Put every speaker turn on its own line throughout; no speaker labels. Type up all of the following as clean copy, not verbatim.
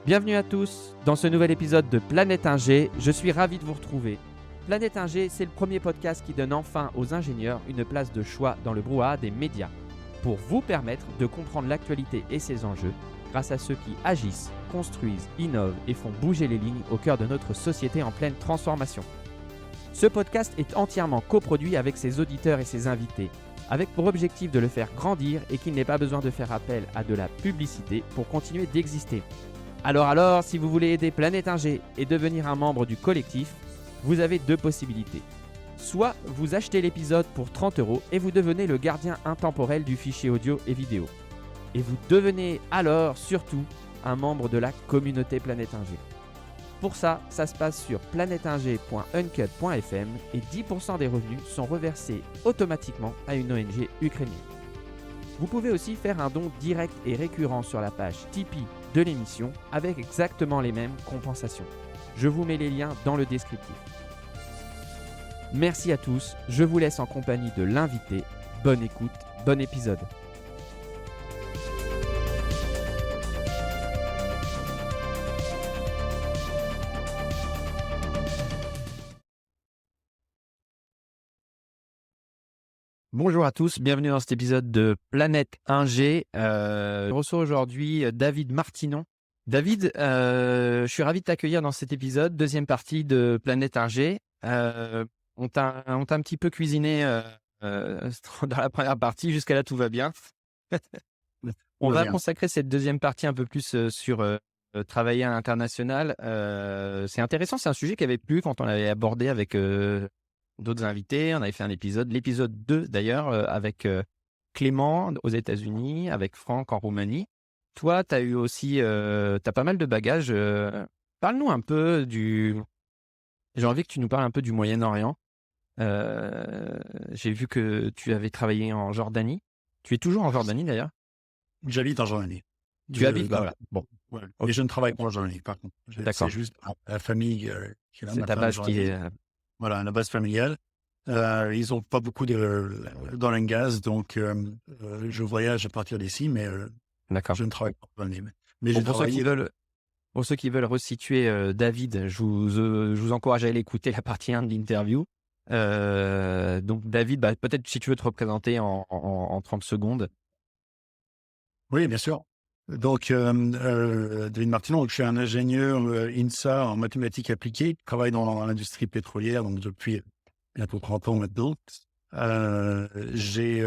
Bienvenue à tous dans ce nouvel épisode de Planète Ingé. Je suis ravi de vous retrouver. Planète Ingé, c'est le premier podcast qui donne enfin aux ingénieurs une place de choix dans le brouhaha des médias pour vous permettre de comprendre l'actualité et ses enjeux grâce à ceux qui agissent, construisent, innovent et font bouger les lignes au cœur de notre société en pleine transformation. Ce podcast est entièrement coproduit avec ses auditeurs et ses invités, avec pour objectif de le faire grandir et qu'il n'ait pas besoin de faire appel à de la publicité pour continuer d'exister. Alors, si vous voulez aider Planète Ingé et devenir un membre du collectif, vous avez deux possibilités. Soit vous achetez l'épisode pour 30 € et vous devenez le gardien intemporel du fichier audio et vidéo. Et vous devenez alors surtout un membre de la communauté Planète Ingé. Pour ça se passe sur planetengé.uncut.fm et 10% des revenus sont reversés automatiquement à une ONG ukrainienne. Vous pouvez aussi faire un don direct et récurrent sur la page Tipeee de l'émission avec exactement les mêmes compensations. Je vous mets les liens dans le descriptif. Merci à tous, je vous laisse en compagnie de l'invité. Bonne écoute, bon épisode. Bonjour à tous, bienvenue dans cet épisode de Planète Ingé. Je reçois aujourd'hui David Martinon. David, je suis ravi de t'accueillir dans cet épisode, deuxième partie de Planète Ingé. On t'a un petit peu cuisiné dans la première partie, jusqu'à là tout va bien. On va consacrer cette deuxième partie un peu plus sur travailler à l'international. C'est intéressant, c'est un sujet qui avait plu quand on l'avait abordé avec d'autres invités. On avait fait un épisode, l'épisode 2 d'ailleurs, avec Clément aux États-Unis, avec Franck en Roumanie. Toi, tu as eu aussi, t'as pas mal de bagages. Parle-nous un peu j'ai envie que tu nous parles un peu du Moyen-Orient. J'ai vu que tu avais travaillé en Jordanie. Tu es toujours en Jordanie d'ailleurs?
J'habite en Jordanie.
Tu habites, voilà. Bon,
Ouais.
ok.
Mais je ne travaille pas en Jordanie, par contre.
D'accord.
C'est juste la famille qui est là.
C'est ta base qui est.
Voilà, la base familiale. Ils n'ont pas beaucoup dans le gaz, donc je voyage à partir d'ici, mais
D'accord.
je ne travaille pas en Jordanie. Mais
Bon,
j'ai
pour ceux qui veulent resituer David, je vous encourage à aller écouter la partie 1 de l'interview. Donc David, peut-être si tu veux te représenter en 30 secondes.
Oui, bien sûr. Donc, David Martinon, je suis un ingénieur INSA en mathématiques appliquées. Je travaille dans l'industrie pétrolière donc depuis bientôt 30 ans maintenant. J'ai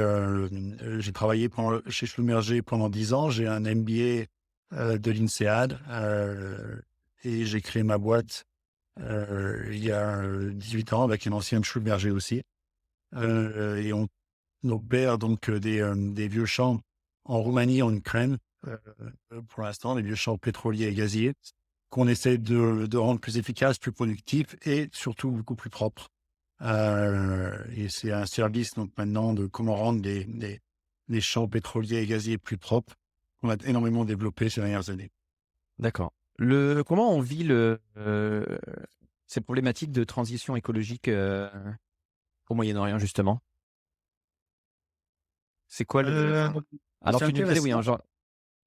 travaillé chez Schlumberger pendant 10 ans. J'ai un MBA de l'INSEAD et j'ai créé ma boîte il y a 18 ans avec un ancien Schlumberger aussi. Et on opère donc des vieux champs en Roumanie, en Ukraine, pour l'instant, des vieux champs pétroliers et gaziers, qu'on essaie de rendre plus efficaces, plus productifs et surtout beaucoup plus propres. Et c'est un service donc maintenant de comment rendre des champs pétroliers et gaziers plus propres qu'on a énormément développé ces dernières années.
D'accord. Comment on vit ces problématiques de transition écologique au Moyen-Orient, justement? C'est quoi Alors,
c'est
tu nous disais, oui,
intéressant.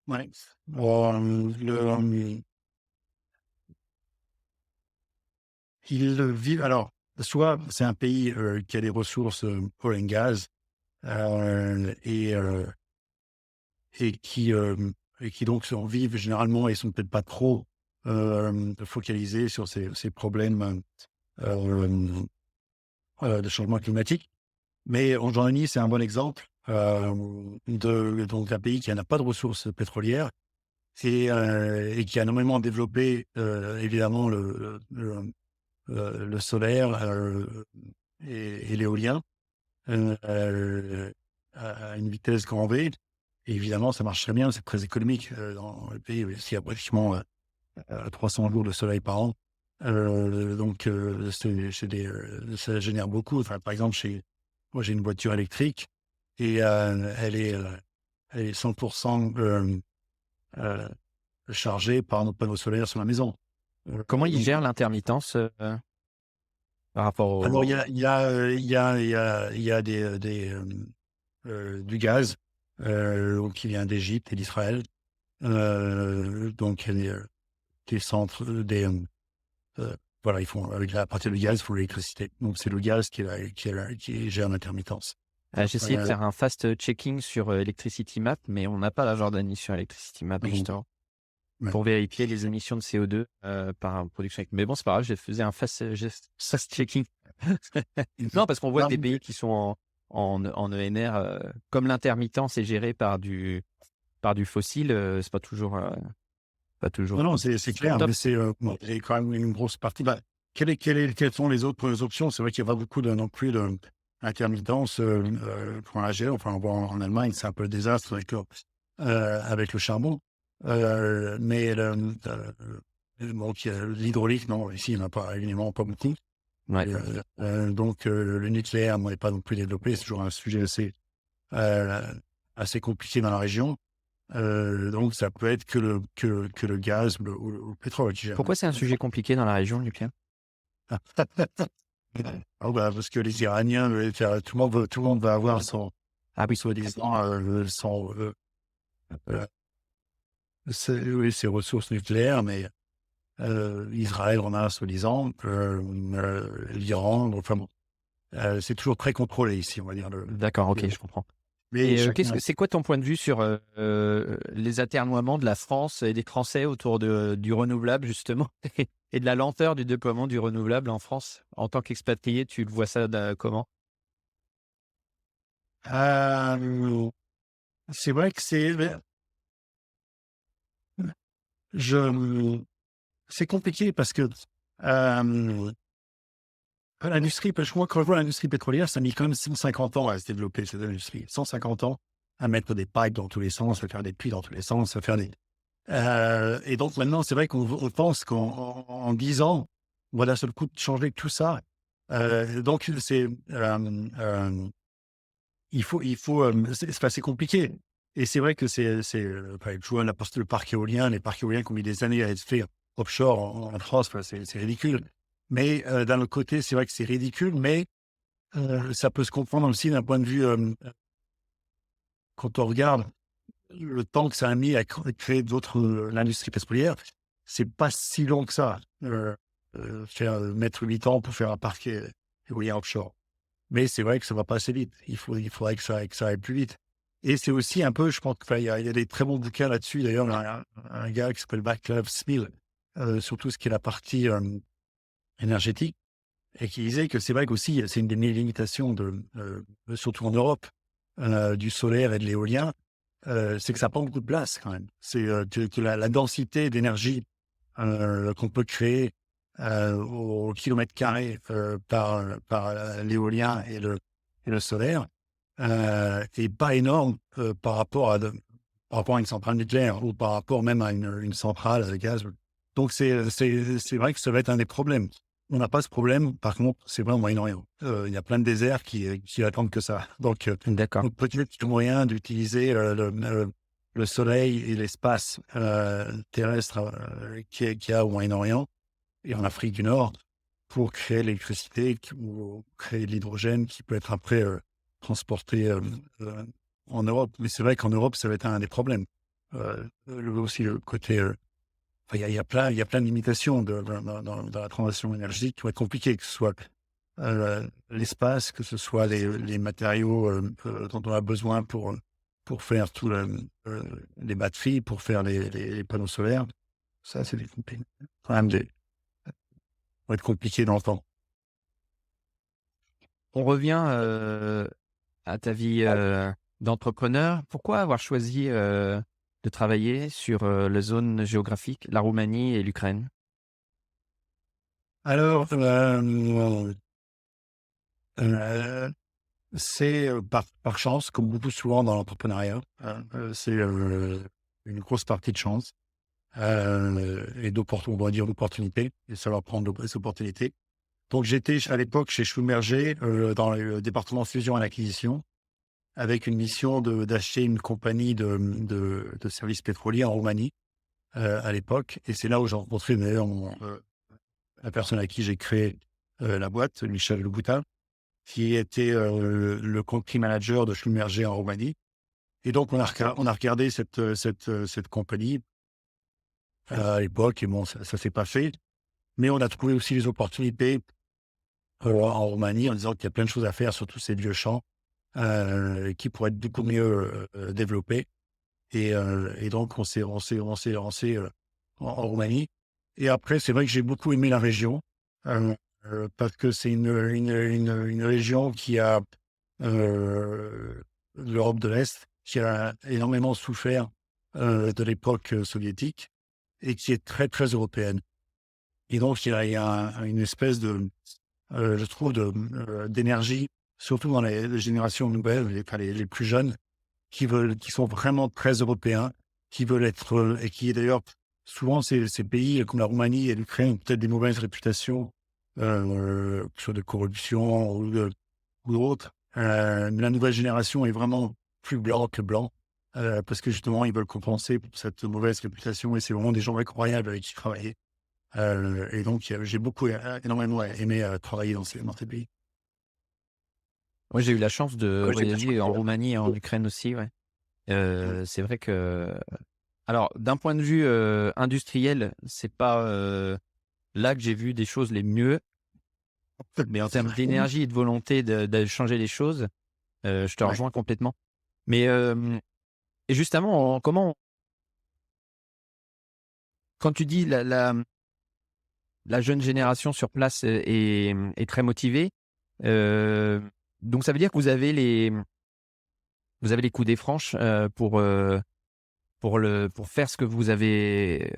Ouais. Ils vivent. Alors, soit c'est un pays qui a des ressources oil and gas et qui donc vivent généralement et sont peut-être pas trop focalisés sur ces problèmes de changement climatique. Mais en Jordanie, c'est un bon exemple donc un pays qui n'a pas de ressources pétrolières et qui a énormément développé évidemment le solaire et l'éolien à une vitesse grand V. Et évidemment, ça marche très bien, c'est très économique dans le pays. Il y a pratiquement 300 jours de soleil par an. Donc, ça génère beaucoup. Enfin, par exemple, moi, j'ai une voiture électrique et elle est 100% chargée par nos panneaux solaires sur la maison.
Comment ils gèrent l'intermittence par rapport au...
Alors, il y a du gaz qui vient d'Égypte et d'Israël. Donc, des centres, voilà, ils font à partir du gaz, ils font l'électricité. Donc c'est le gaz qui gère l'intermittence.
J'ai essayé de faire un fast checking sur Electricity Map, mais on n'a pas la Jordanie sur Electricity Map, justement,
Ouais.
pour vérifier les émissions de CO2 par production. Mais bon, c'est pas grave, je faisais un fast checking. Non, parce qu'on voit que des pays qui sont en ENR, comme l'intermittence est gérée par du fossile, c'est pas toujours.
Non, c'est clair,
top.
mais il y a quand même une grosse partie. Bah, quelles sont les autres options? C'est vrai qu'il n'y a pas beaucoup non plus d'intermittence pour la gérer. Enfin, on voit en Allemagne, c'est un peu le désastre avec le charbon. Mais donc, l'hydraulique, non, ici, il n'y en a pas, évidemment, pas beaucoup.
Ouais.
Donc, le nucléaire n'est pas non plus développé. C'est toujours un sujet assez compliqué dans la région. Donc, ça peut être que le gaz ou le pétrole qui gère.
Pourquoi c'est un sujet compliqué dans la région, nucléaire?
Parce que les Iraniens veulent faire, tout le monde va avoir son, soi-disant, ses ressources nucléaires, mais Israël en a, soi-disant, l'Iran, enfin bon, c'est toujours très contrôlé ici, on va dire.
D'accord, ok, je comprends.
Mais
Et c'est quoi ton point de vue sur les atermoiements de la France et des Français autour du renouvelable, justement, et de la lenteur du déploiement du renouvelable en France? En tant qu'expatrié, tu le vois ça comment?
C'est vrai que c'est compliqué parce que l'industrie, parce que moi, quand je vois l'industrie pétrolière, ça a mis quand même 150 ans à se développer, cette industrie. 150 ans à mettre des pipes dans tous les sens, à faire des puits dans tous les sens, à faire des... et donc maintenant, c'est vrai qu'on pense qu'en 10 ans, on va d'un seul coup changer tout ça. Donc, c'est compliqué. Et c'est vrai que je vois le parc éolien, les parcs éoliens qui ont mis des années à être faits offshore en France, c'est ridicule. Mais d'un autre côté, c'est vrai que c'est ridicule, mais ça peut se comprendre aussi d'un point de vue, quand on regarde le temps que ça a mis à créer l'industrie pétrolière, c'est pas si long que ça. Mettre 8 ans pour faire un parc éolien offshore. Mais c'est vrai que ça va pas assez vite. Il faudrait que ça aille plus vite. Et c'est aussi un peu, je pense qu'il y a des très bons bouquins là-dessus. D'ailleurs, il y a un gars qui s'appelle Václav Smil, sur tout ce qui est la partie énergétique, et qui disait que c'est vrai qu'aussi, c'est une des limitations surtout en Europe, du solaire et de l'éolien, c'est que ça prend beaucoup de place quand même. C'est que la densité d'énergie qu'on peut créer au kilomètre carré par l'éolien et le solaire est pas énorme par rapport à une centrale nucléaire ou par rapport même à une centrale à gaz. Donc c'est vrai que ça va être un des problèmes. On n'a pas ce problème, par contre, c'est vrai au Moyen-Orient. Il y a plein de déserts qui attendent que ça. Donc,
D'accord.
peut-être le moyen d'utiliser le soleil et l'espace terrestre qu'il y a au Moyen-Orient et en Afrique du Nord pour créer l'électricité ou créer de l'hydrogène qui peut être après transporté en Europe. Mais c'est vrai qu'en Europe, ça va être un des problèmes. Aussi le côté... il y a plein de limitations dans la transition énergétique qui vont être compliquées, que ce soit l'espace, que ce soit les matériaux dont on a besoin pour faire les batteries, pour faire les panneaux solaires. Ça, c'est quand même va être compliqué dans le temps.
On revient à ta vie d'entrepreneur. Pourquoi avoir choisi de travailler sur la zone géographique, la Roumanie et l'Ukraine?
Alors, c'est par chance, comme beaucoup souvent dans l'entrepreneuriat. C'est une grosse partie de chance et on va dire d'opportunités, et ça va prendre des opportunités. Donc, j'étais à l'époque chez Schlumberger dans le département fusion et acquisition, avec une mission d'acheter une compagnie de services pétroliers en Roumanie à l'époque. Et c'est là où j'ai rencontré d'ailleurs la personne à qui j'ai créé la boîte, Michel Leboutin, qui était le country manager de Schlumberger en Roumanie. Et donc, on a regardé cette compagnie à l'époque et bon, ça s'est pas fait. Mais on a trouvé aussi les opportunités, en Roumanie en disant qu'il y a plein de choses à faire sur tous ces vieux champs, qui pourraient être beaucoup mieux, développés et donc on s'est lancé, en Roumanie et après c'est vrai que j'ai beaucoup aimé la région, heu parce que c'est une région qui a, l'Europe de l'Est, qui a énormément souffert, de l'époque, soviétique et qui est très, très européenne et donc il y a une espèce de, je trouve d'énergie, surtout dans les générations nouvelles, les plus jeunes, qui sont vraiment très européens, qui veulent être, et qui d'ailleurs, souvent ces pays comme la Roumanie et l'Ukraine ont peut-être des mauvaises réputations, sur de corruption ou autres. Mais la nouvelle génération est vraiment plus blanc que blanc, parce que justement ils veulent compenser pour cette mauvaise réputation et c'est vraiment des gens incroyables avec qui travailler. Et donc, j'ai beaucoup, énormément aimé, travailler dans ces pays.
Moi, j'ai eu la chance de
Ouais, j'ai bien
voyager en
compris.
Roumanie et en Ukraine aussi, ouais.
Mmh.
C'est vrai que alors d'un point de vue, industriel, c'est pas, là que j'ai vu des choses les mieux, mais en termes d'énergie et de volonté de changer les choses, je te
Ouais.
rejoins complètement. Mais, et justement, quand tu dis la jeune génération sur place, est très motivée, heu, donc ça veut dire que vous avez les coudées franches, pour faire ce que vous avez,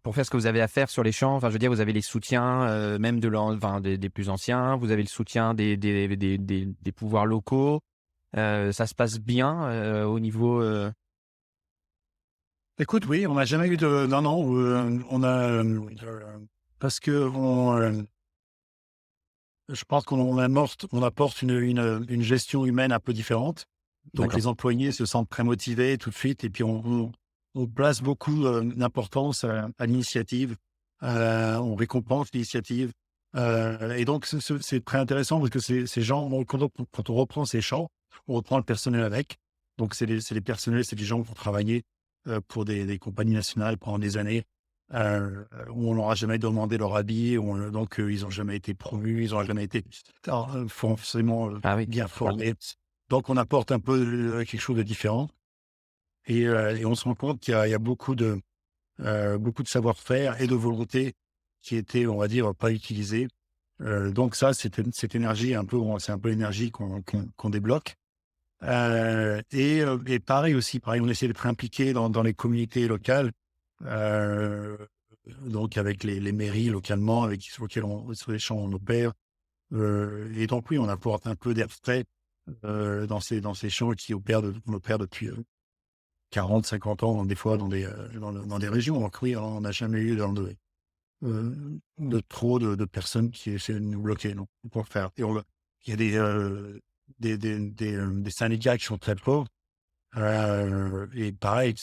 pour faire ce que vous avez à faire sur les champs. Enfin, je veux dire, vous avez les soutiens, même des plus anciens, vous avez le soutien des pouvoirs locaux. Ça se passe bien, au niveau,
Écoute, oui, on n'a jamais eu de non, non, on a, parce qu'on, je pense on apporte une gestion humaine un peu différente. Donc
d'accord.
les employés se sentent très motivés tout de suite et puis on place beaucoup, d'importance à l'initiative. On récompense l'initiative, et donc c'est très intéressant parce que ces gens, bon, quand on reprend ces champs, on reprend le personnel avec. Donc c'est les personnels, c'est des gens qui ont travaillé, pour des compagnies nationales pendant des années, où on leur a jamais demandé leur avis, donc ils ont jamais été promus, ils ont jamais été forcément,
Ah oui.
bien formés. Donc on apporte un peu, quelque chose de différent et on se rend compte qu'il y a beaucoup de savoir-faire et de volonté qui était, on va dire, pas utilisé. Donc ça, cette énergie un peu, c'est un peu l'énergie qu'on débloque. Et pareil aussi, pareil, on essaie d'être impliqué dans les communautés locales, heu, donc avec les mairies localement, sur les champs on opère, et donc oui, on apporte un peu d'air frais, dans ces champs on opère depuis, 40-50 ans, des fois dans des régions. Donc oui, on n'a jamais eu de trop de personnes qui essaient de nous bloquer, non, pour faire et il y a des syndicats qui sont très pauvres. Et pareil,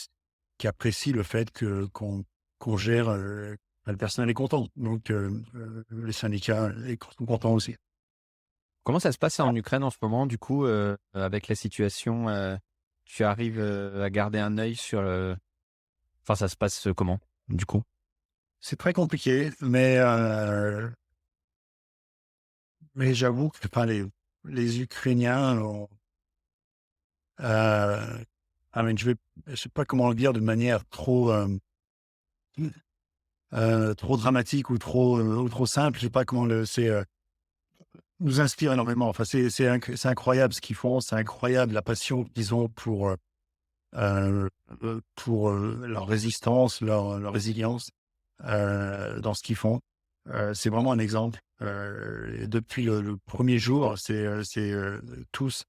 qui apprécie le fait qu'on gère, le personnel est content. Donc, les syndicats sont contents aussi.
Comment ça se passe en Ukraine en ce moment, du coup, avec la situation, tu arrives, à garder un œil sur, enfin, ça se passe, comment, du coup?
C'est très compliqué, mais j'avoue que enfin les Ukrainiens ont, je sais pas comment le dire de manière trop dramatique ou trop simple, je sais pas comment nous inspire énormément. Enfin, c'est incroyable ce qu'ils font, c'est incroyable la passion qu'ils ont pour leur résistance, leur résilience, dans ce qu'ils font. C'est vraiment un exemple. Depuis le 1er jour, tous,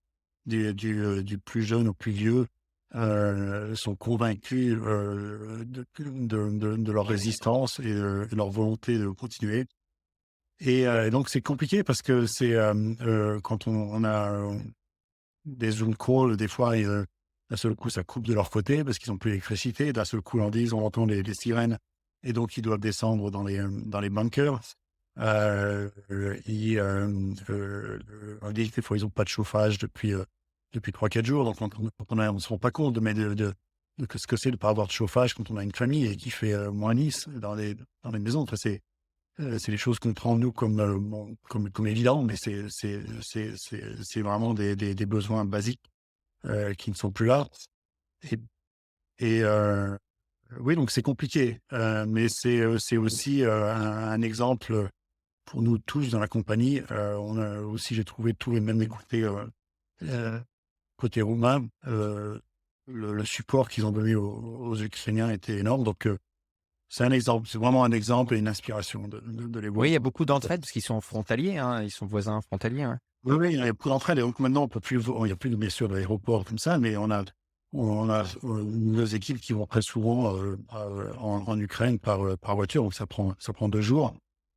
du plus jeune au plus vieux, sont convaincus, de leur résistance et de leur volonté de continuer. Et donc c'est compliqué parce que quand on a, des Zoom calls, des fois d'un seul coup, ça coupe de leur côté parce qu'ils ont plus d'électricité. D'un seul coup, on dit, on entend les sirènes et donc ils doivent descendre dans les bunkers. On dit des fois, ils ont pas de chauffage depuis 3-4 jours. Donc on se rend pas compte, mais de ce que c'est de ne pas avoir de chauffage quand on a une famille et qui fait -10 dans les maisons. Enfin, c'est des choses qu'on prend nous comme évident, mais c'est vraiment des besoins basiques qui ne sont plus là. Et, oui, donc c'est compliqué, mais c'est aussi un exemple pour nous tous dans la compagnie. On a aussi, j'ai trouvé tous les mêmes côté roumain, le support qu'ils ont donné aux Ukrainiens était énorme. Donc, c'est un exemple, c'est vraiment un exemple et une inspiration de les voir.
Oui, il y a beaucoup d'entraide parce qu'ils sont frontaliers, hein, ils sont voisins frontaliers. Hein.
Oui, oui, il y a beaucoup d'entraide. Et donc maintenant, on peut plus, il n'y a plus bien sûr d'aéroport comme ça, mais on a nos équipes qui vont très souvent en Ukraine par voiture. Donc ça prend 2 jours,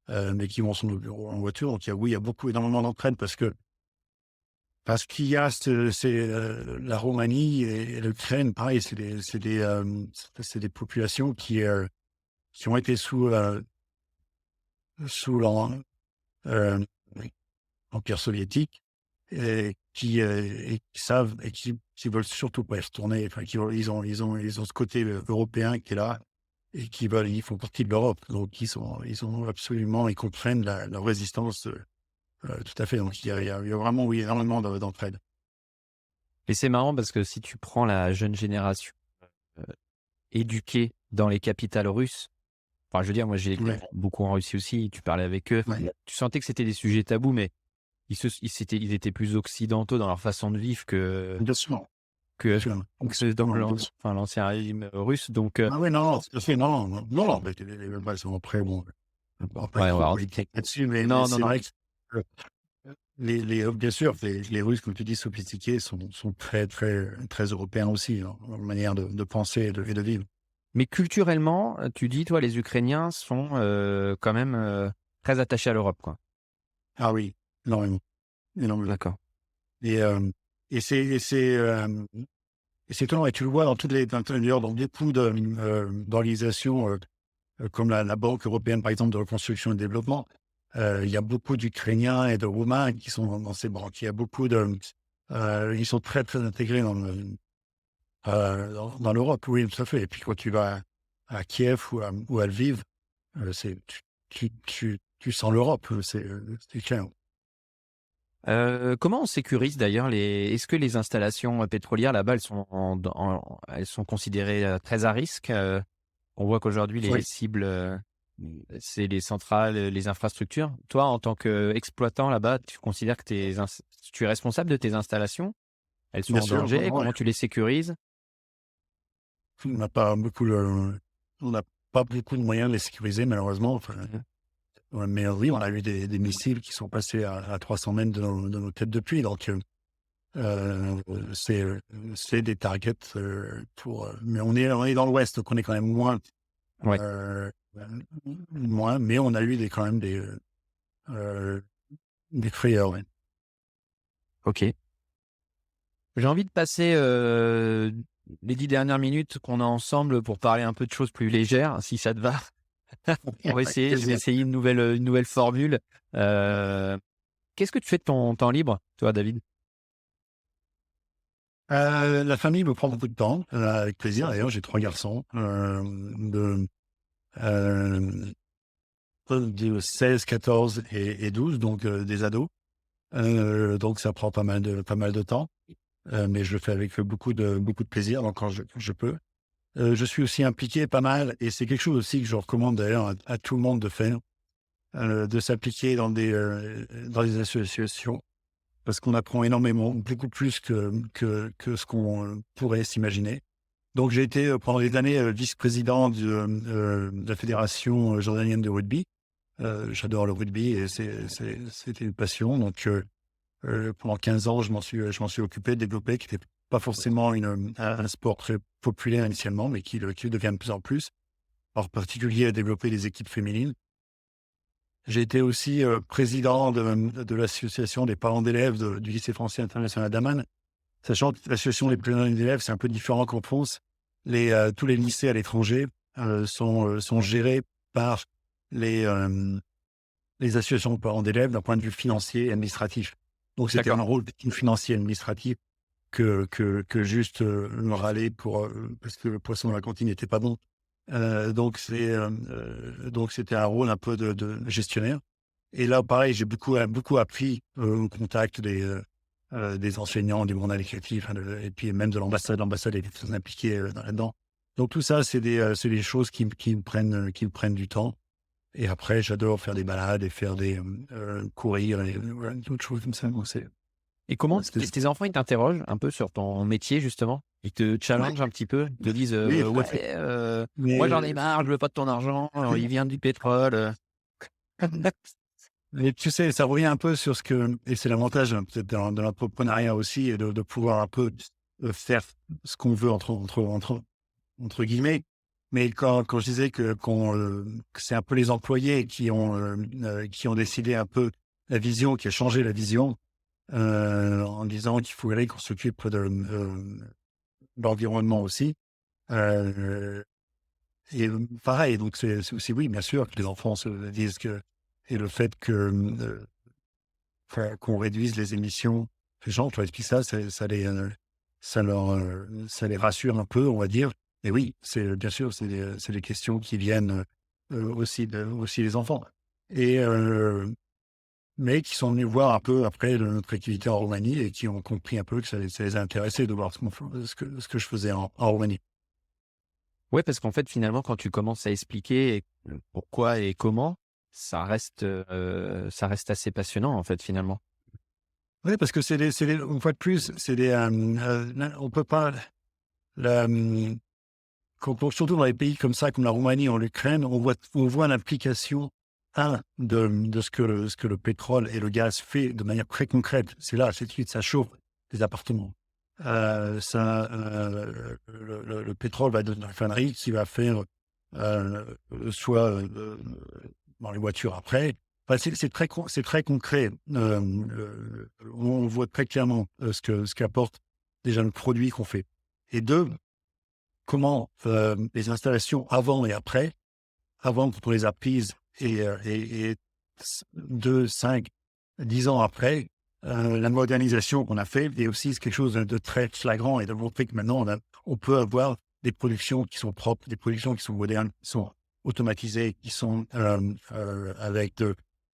mais qui vont sur nos bureaux en voiture. Donc il y a énormément d'entraide parce qu'il y a la Roumanie et l'Ukraine, pareil, c'est des populations qui ont été sous l'Empire soviétique et qui savent et qui veulent surtout pas y retourner. Enfin, ils ont ce côté européen qui est là et ils font partie de l'Europe. Donc, ils comprennent la résistance, tout à fait. Donc, il y a vraiment, oui, énormément d'entraide.
Et c'est marrant parce que si tu prends la jeune génération éduquée dans les capitales russes, enfin, je veux dire, moi j'ai été
Ouais.
beaucoup en Russie aussi, tu parlais avec eux,
Ouais.
tu sentais que c'était des sujets tabous, mais ils étaient plus occidentaux dans leur façon de vivre
Bien sûr.
que
Donc,
dans
bien sûr.
l'ancien régime russe. Donc,
Ah oui, non, tout à fait, non, mais les balles sont après, bon, on va pas
ouais, on va
trop
avoir
politique là-dessus, mais
non, non,
c'est
non.
vrai que bien sûr, les Russes, comme tu dis, sophistiqués, sont très, très, très européens aussi, dans leur manière de penser et de vivre.
Mais culturellement, tu dis, toi, les Ukrainiens sont quand même très attachés à l'Europe, quoi.
Ah oui, énormément, énormément.
D'accord.
Et, et c'est étonnant, et tu le vois d'ailleurs, dans beaucoup d'organisations comme la Banque européenne, par exemple, de reconstruction et de développement. Il y a beaucoup d'Ukrainiens et de Roumains qui sont dans ces banques. Il y a beaucoup ils sont très, très intégrés dans l'Europe, oui, tout à fait. Et puis quand tu vas à Kiev ou à Lviv, tu sens l'Europe, c'est clair.
Comment on sécurise d'ailleurs est-ce que les installations pétrolières là-bas, elles sont considérées très à risque? On voit qu'aujourd'hui les
Oui,
cibles, c'est les centrales, les infrastructures. Toi, en tant qu'exploitant là-bas, tu considères que tu es responsable de tes installations? Elles sont
bien
en
sûr.
danger?
Ouais.
Comment tu les sécurises?
On n'a pas beaucoup on n'a pas beaucoup de moyens de les sécuriser, malheureusement. Enfin, ouais, mais oui, on a eu des missiles qui sont passés à 300 mètres de nos têtes depuis. Donc, euh, c'est c'est des targets mais on est dans l'Ouest, donc on est quand même
Ouais,
euh, moins, mais on a eu quand même euh, des frayeurs. Ouais.
OK. J'ai envie de passer, les 10 dernières minutes qu'on a ensemble pour parler un peu de choses plus légères, si ça te va? On va essayer, je vais essayer une nouvelle formule. Heu, Qu'est-ce que tu fais de ton temps libre, toi, David?
La famille me prend beaucoup de temps, avec plaisir. D'ailleurs, j'ai 3 garçons euh, de 16, 14 et 12, donc des ados. Donc ça prend pas mal de temps, mais je le fais avec beaucoup de plaisir, donc quand je peux. Je suis aussi impliqué pas mal, et c'est quelque chose aussi que je recommande d'ailleurs à tout le monde de faire, de s'appliquer dans des associations, parce qu'on apprend énormément, beaucoup plus que ce qu'on pourrait s'imaginer. Donc j'ai été pendant des années vice-président de la fédération jordanienne de rugby. J'adore le rugby et c'était une passion. Donc pendant 15 ans, je m'en suis occupé, de développer, qui n'était pas forcément un sport très populaire initialement, mais qui le devient de plus en plus. En particulier à développer les équipes féminines. J'ai été aussi président de l'association des parents d'élèves du lycée français international d'Amman, sachant que l'association des parents d'élèves, c'est un peu différent qu'en France. Tous les lycées à l'étranger sont gérés par les, euh, les associations de parents d'élèves d'un point de vue financier et administratif. Donc c'était un
D'accord.
rôle financier et administratif que juste me râler parce que le poisson dans la cantine n'était pas bon. Donc c'était un rôle un peu de gestionnaire. Et là, pareil, j'ai beaucoup appris au contact des enseignants, du monde éducatif, et puis même de l'ambassade. L'ambassade était très impliquée là-dedans. Donc tout ça, c'est des choses qui me prennent du temps. Et après, j'adore faire des balades et faire courir et voilà, d'autres choses comme ça. Donc
Et comment
c'était
tes enfants, ils t'interrogent un peu sur ton métier, justement? Ils te
ouais,
challengent un petit peu? Ils te disent,
oui, tout à
«Ouais,
fait.
moi j'en ai
Mais
marre, je veux pas de ton argent, il vient du pétrole».
Mais tu sais, ça revient un peu sur et c'est l'avantage peut-être de l'entrepreneuriat aussi, et de pouvoir un peu faire ce qu'on veut entre guillemets. Mais quand je disais que c'est un peu les employés qui ont décidé un peu la vision, qui a changé la vision, en disant qu'il faudrait qu'on s'occupe de l'environnement aussi. Euh, et pareil, donc c'est aussi, oui, bien sûr, que les enfants se disent et le fait qu'on réduise les émissions, les gens, tu leur expliques ça, ça les rassure un peu, on va dire. Et oui, bien sûr, c'est des questions qui viennent aussi des enfants. Et, mais qui sont venus voir un peu après notre activité en Roumanie et qui ont compris un peu que ça les a intéressés de voir ce que je faisais en Roumanie.
Ouais, parce qu'en fait, finalement, quand tu commences à expliquer pourquoi et comment, ça reste assez passionnant, en fait, finalement.
Oui, parce que une fois de plus, on peut pas, la, surtout dans les pays comme ça, comme la Roumanie ou l'Ukraine, on voit l'implication de ce que le pétrole et le gaz fait de manière très concrète. C'est là, c'est de suite, ça chauffe des appartements. Le pétrole va dans une raffinerie qui va faire soit dans les voitures après. Enfin, c'est très concret. On voit très clairement ce qu'apporte déjà le produit qu'on fait. Et deux, comment les installations avant et après, avant quand on les a prises et 2, 5, 10 ans après, la modernisation qu'on a fait est aussi quelque chose de très flagrant, et de montrer que maintenant on peut avoir des productions qui sont propres, des productions qui sont modernes, qui sont automatisées, qui sont avec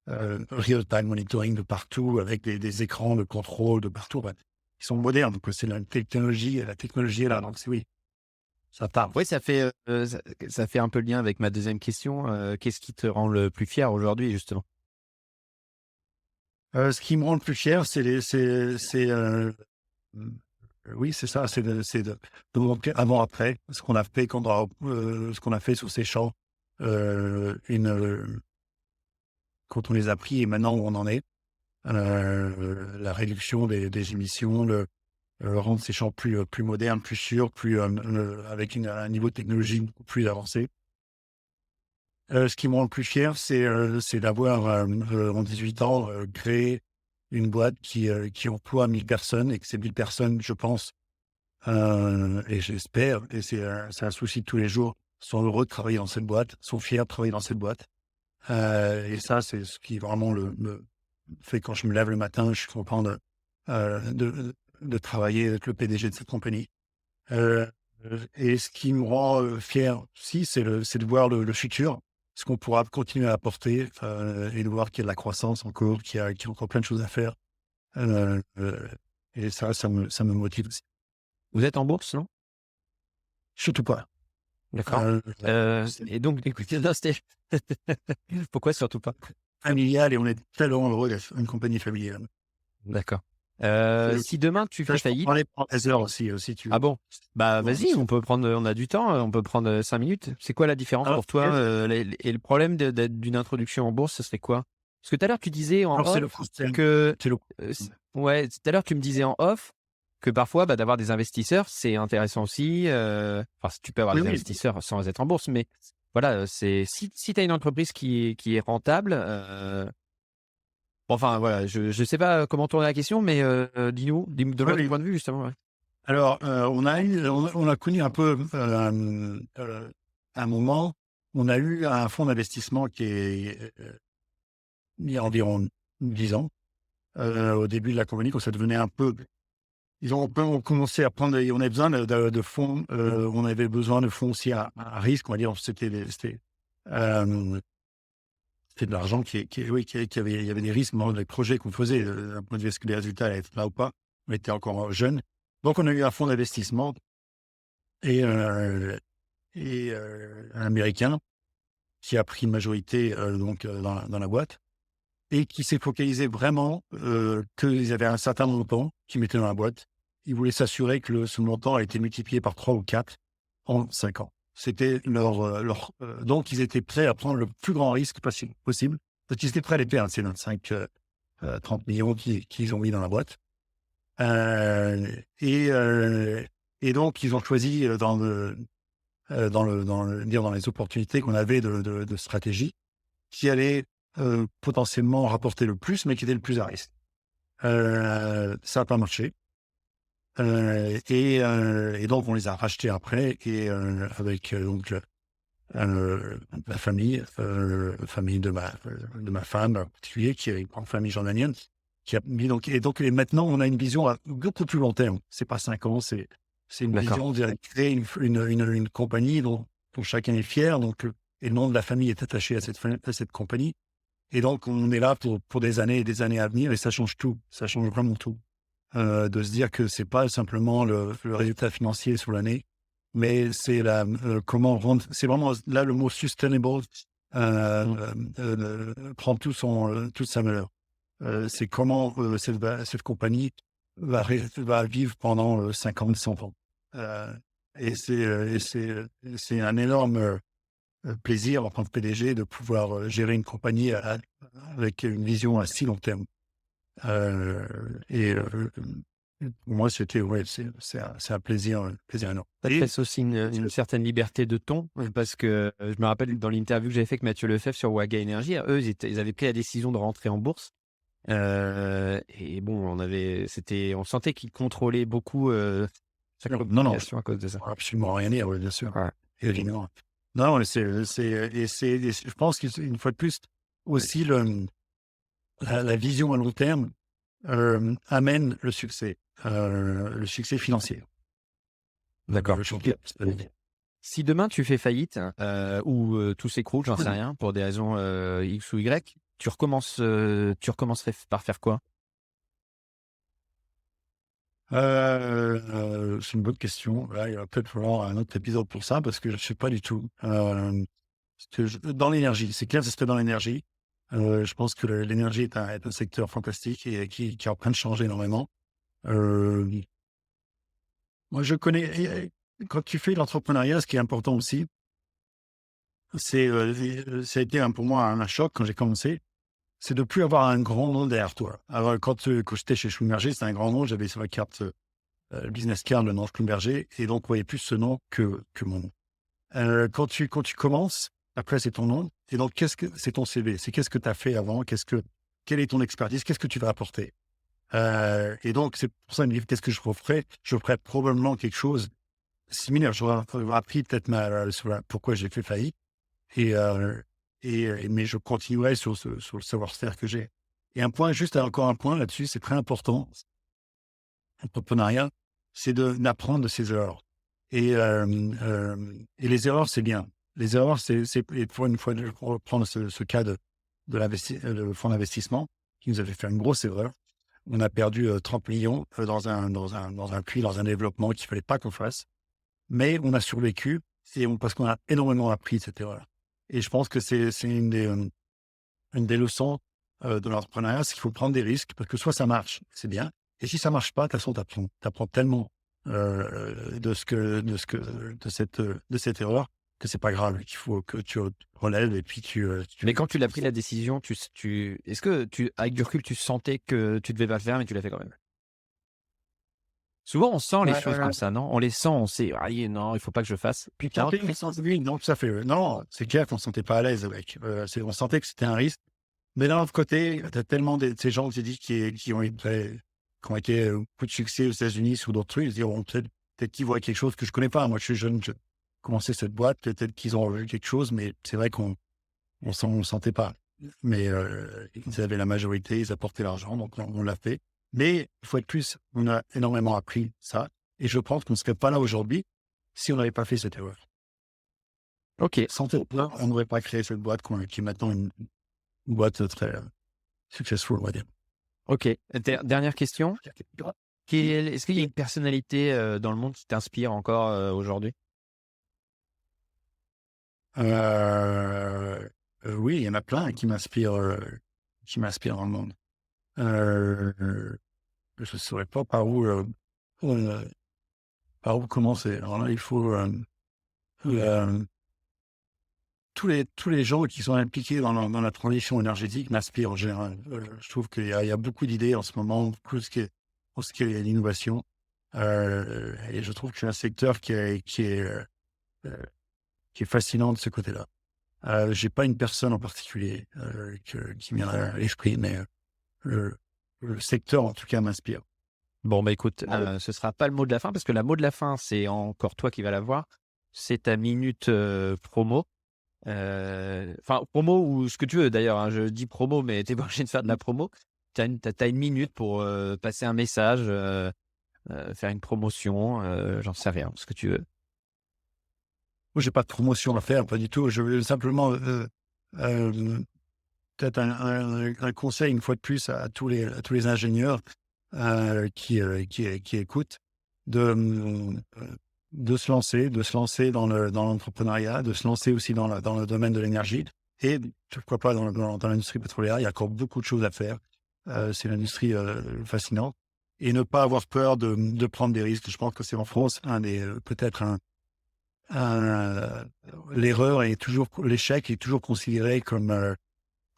real-time monitoring de partout, avec des écrans de contrôle de partout, ouais, qui sont modernes. Donc c'est la technologie est là. Donc oui, ça parle.
Oui, ça fait un peu le lien avec ma deuxième question. Qu'est-ce qui te rend le plus fier aujourd'hui, justement?
Ce qui me rend le plus fier, mmh, oui, c'est ça, de montrer avant-après, ce qu'on a fait ce qu'on a fait sur ces champs, quand on les a pris et maintenant où on en est. La réduction des émissions, rendre ces champs plus modernes, plus sûrs, avec un niveau de technologie beaucoup plus avancé. Ce qui me rend le plus fier, c'est d'avoir, en 18 ans, créé une boîte qui emploie 1000 personnes, et que ces 1000 personnes, je pense, et j'espère, et c'est un souci de tous les jours, sont heureux de travailler dans cette boîte, sont fiers de travailler dans cette boîte. Et ça, c'est ce qui vraiment me fait, quand je me lève le matin, je suis content de travailler avec le PDG de cette compagnie. Heu et ce qui me rend, fier aussi, c'est de voir le futur, ce qu'on pourra continuer à apporter, et de voir qu'il y a de la croissance encore, qu'il y a encore plein de choses à faire. Heu et ça me motive aussi.
Vous êtes en bourse, non?
Surtout pas.
D'accord.
C'est
Et donc, écoutez, non, c'était pourquoi surtout pas?
familial, et on est tellement heureux d'être une compagnie familiale.
D'accord.
C'est
Si demain tu
ça,
fais
je peux en
faillite.
parler pendant des heures aussi, si tu
Ah
veux.
bon? Bah,
Ouais,
vas-y, on a du temps, on peut prendre 5 minutes. C'est quoi la différence
alors
pour toi, et le problème d'une introduction en bourse, ce serait quoi? Parce que tout à l'heure, tu disais en
c'est
off
le conseil,
que,
c'est le
ouais, tout à l'heure, tu me disais en off que parfois, bah, d'avoir des investisseurs, c'est intéressant aussi, enfin, tu peux avoir
oui,
des
oui.
investisseurs sans être en bourse, mais voilà, c'est si tu as une entreprise qui est rentable, bon, enfin, voilà, je sais pas comment tourner la question, mais
Oui,
donne-moi ton
oui.
point de vue, justement, ouais.
Alors, on a connu un peu, un moment, on a eu un fonds d'investissement il y a environ 10 ans, au début de la compagnie, quand ça devenait un peu ont commencé à prendre, on avait besoin de fonds, on avait besoin de fonds aussi à risque, on va dire, c'était de l'argent oui, il y avait des risques dans les projets qu'on faisait, d'un point de vue est-ce que les résultats allaient être là ou pas. On était encore jeunes. Donc on a eu un fonds d'investissement et un américain qui a pris une majorité, dans la boîte et qui s'est focalisé vraiment, qu'ils avaient un certain montant qu'ils mettaient dans la boîte. Ils voulaient s'assurer que ce montant a été multiplié par 3 ou 4 en 5 ans. C'était donc ils étaient prêts à prendre le plus grand risque possible. Parce qu'ils étaient prêts à les perdre, ces 25, 30 millions qu'ils ont mis dans la boîte. Et donc ils ont choisi, dans les opportunités qu'on avait de stratégie, qui allaient potentiellement rapporter le plus, mais qui étaient le plus à risque. Ça n'a pas marché. Et donc on les a rachetés après avec la famille de ma femme en particulier, qui est une grande famille jordanienne, qui a mis et maintenant on a une vision à beaucoup plus long terme. C'est pas 5 ans, c'est une
D'accord.
vision de créer une compagnie dont chacun est fier. Et le nom de la famille est attaché à cette compagnie. Et donc on est là pour des années et des années à venir, et ça change tout. Ça change vraiment tout. De se dire que c'est pas simplement le résultat financier sur l'année, mais c'est comment rendre. C'est vraiment là le mot sustainable prend toute sa valeur. C'est comment cette compagnie va vivre pendant 50, 100 ans. C'est un énorme plaisir en tant que PDG de pouvoir gérer une compagnie avec une vision à si long terme. Pour moi, c'est un plaisir énorme.
Ça te laisse aussi une certaine liberté de ton, parce que je me rappelle dans l'interview que j'avais fait avec Mathieu Lefebvre sur Waga Énergie, eux, ils avaient pris la décision de rentrer en bourse. Et bon, on sentait qu'ils contrôlaient beaucoup chaque
Non,
communication à cause de ça.
absolument rien dire, oui, bien sûr.
Ouais.
Évidemment. Non, mais je pense qu'une fois de plus, aussi la vision à long terme amène le succès financier.
D'accord.
Je trouve que-
Si demain tu fais faillite ou tout s'écroule, j'en sais rien, pour des raisons X ou Y, tu recommencerais par faire quoi?
C'est une bonne question. Là, il va peut-être falloir un autre épisode pour ça, parce que je ne sais pas du tout. Dans l'énergie, c'est clair que c'était dans l'énergie. Je pense que l'énergie est un secteur fantastique et qui est en train de changer énormément. Moi, je connais. Quand tu fais l'entrepreneuriat, ce qui est important aussi, ça a été pour moi un choc quand j'ai commencé, c'est de plus avoir un grand nom derrière toi. Alors, quand j'étais chez Schlumberger, c'était un grand nom. J'avais sur la carte, le business card, le nom Schlumberger, et donc on voyait plus ce nom que mon nom. Quand tu commences, après c'est ton nom, et donc c'est ton CV, c'est qu'est-ce que tu as fait avant, quelle est ton expertise, qu'est-ce que tu vas apporter. Et donc c'est pour ça, qu'est-ce que je referais? Je ferais probablement quelque chose similaire. J'aurais appris peut-être pourquoi j'ai fait faillite, mais je continuerai sur le savoir-faire que j'ai. Et encore un point là-dessus, c'est très important. L'entrepreneuriat, c'est d'apprendre de ses erreurs. Et les erreurs, c'est bien. Les erreurs, et pour une fois, pour reprendre ce cas de le fonds d'investissement, qui nous avait fait une grosse erreur. On a perdu 30 millions dans un développement qu'il fallait pas qu'on fasse. Mais on a survécu parce qu'on a énormément appris de cette erreur. Et je pense que c'est une des leçons de l'entrepreneuriat, c'est qu'il faut prendre des risques, parce que soit ça marche, c'est bien. Et si ça marche pas, de toute façon, t'apprends tellement de cette erreur, que c'est pas grave, qu'il faut que tu relèves et puis
Mais quand tu l'as pris la décision, est-ce que avec du recul, tu sentais que tu devais pas le faire, mais tu l'as fait quand même? Souvent, on sent les choses comme ça, non? On les sent, on sait: «Ah non, il faut pas que je fasse». Putain,
Oui, non, tout à fait. Non, c'est clair qu'on ne se sentait pas à l'aise avec. On sentait que c'était un risque. Mais d'un autre côté, tu as tellement de ces gens, j'ai dit, qui ont été beaucoup de succès aux États-Unis ou d'autres trucs. Ils se diront peut-être qu'ils voient quelque chose que je ne connais pas. Moi, je suis jeune, je commençais cette boîte. Peut-être qu'ils ont vu quelque chose, mais c'est vrai qu'on ne sentait pas. Mais ils avaient la majorité, ils apportaient l'argent, donc on l'a fait. Mais une fois de plus, on a énormément appris ça. Et je pense qu'on ne serait pas là aujourd'hui si on n'avait pas fait cette erreur.
Ok.
Sans cette erreur, on n'aurait pas créé cette boîte qui est maintenant une boîte très successful, on va dire.
Ok. Dernière question. Est-ce qu'il y a une personnalité dans le monde qui t'inspire encore aujourd'hui?
Oui, il y en a plein qui m'inspirent dans le monde. Je ne saurais pas par où commencer. Alors là, il faut tous les gens qui sont impliqués dans la transition énergétique m'inspirent en général. Je trouve qu'il y a beaucoup d'idées en ce moment, pour ce qui est l'innovation. Et je trouve que c'est un secteur qui est fascinant de ce côté-là. J'ai pas une personne en particulier qui me vient à l'esprit, mais le secteur, en tout cas, m'inspire.
Bon, bah écoute, ce sera pas le mot de la fin parce que le mot de la fin, c'est encore toi qui vas l'avoir. C'est ta minute promo. Enfin, promo ou ce que tu veux d'ailleurs. Je dis promo, mais t'es pas obligé de faire de la promo. T'as une minute pour passer un message, faire une promotion, j'en sais rien, ce que tu veux.
Moi, j'ai pas de promotion à faire, pas du tout. Je veux simplement peut-être un conseil une fois de plus à tous les ingénieurs qui écoutent de se lancer dans l'entrepreneuriat, de se lancer aussi dans le domaine de l'énergie et pourquoi pas dans l'industrie pétrolière. Il y a encore beaucoup de choses à faire. C'est une industrie fascinante et ne pas avoir peur de prendre des risques. Je pense que c'est en France l'erreur est toujours, l'échec est toujours considéré comme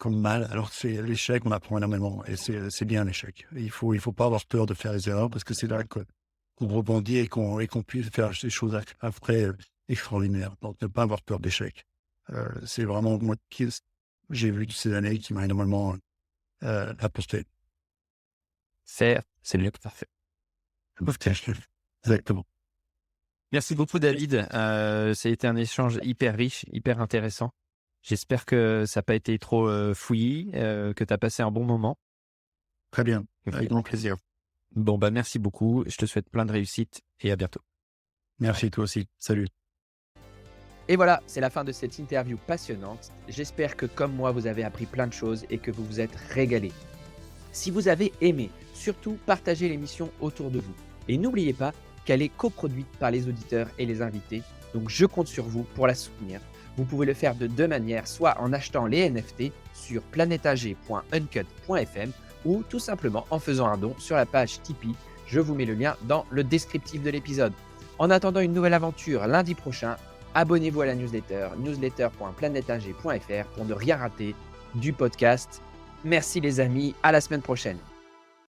mal. Alors que c'est l'échec, on apprend énormément et c'est bien l'échec. Il faut pas avoir peur de faire les erreurs parce que c'est là qu'on rebondit et qu'on puisse faire des choses après extraordinaires. Donc, ne pas avoir peur d'échec. C'est vraiment moi qui j'ai vu toutes ces années qui m'a énormément apporté.
C'est le parfait.
Exactement.
Merci beaucoup, David. Ça a été un échange hyper riche, hyper intéressant. J'espère que ça n'a pas été trop fouillis, que tu as passé un bon moment.
Très bien. Avec grand plaisir.
Bon, bah merci beaucoup. Je te souhaite plein de réussite et à bientôt.
Merci, toi aussi. Salut.
Et voilà, c'est la fin de cette interview passionnante. J'espère que comme moi, vous avez appris plein de choses et que vous vous êtes régalés. Si vous avez aimé, surtout partagez l'émission autour de vous. Et n'oubliez pas qu'elle est coproduite par les auditeurs et les invités. Donc je compte sur vous pour la soutenir. Vous pouvez le faire de deux manières, soit en achetant les NFT sur planetag.uncut.fm ou tout simplement en faisant un don sur la page Tipeee. Je vous mets le lien dans le descriptif de l'épisode. En attendant une nouvelle aventure lundi prochain, abonnez-vous à la newsletter.planetag.fr pour ne rien rater du podcast. Merci les amis, à la semaine prochaine.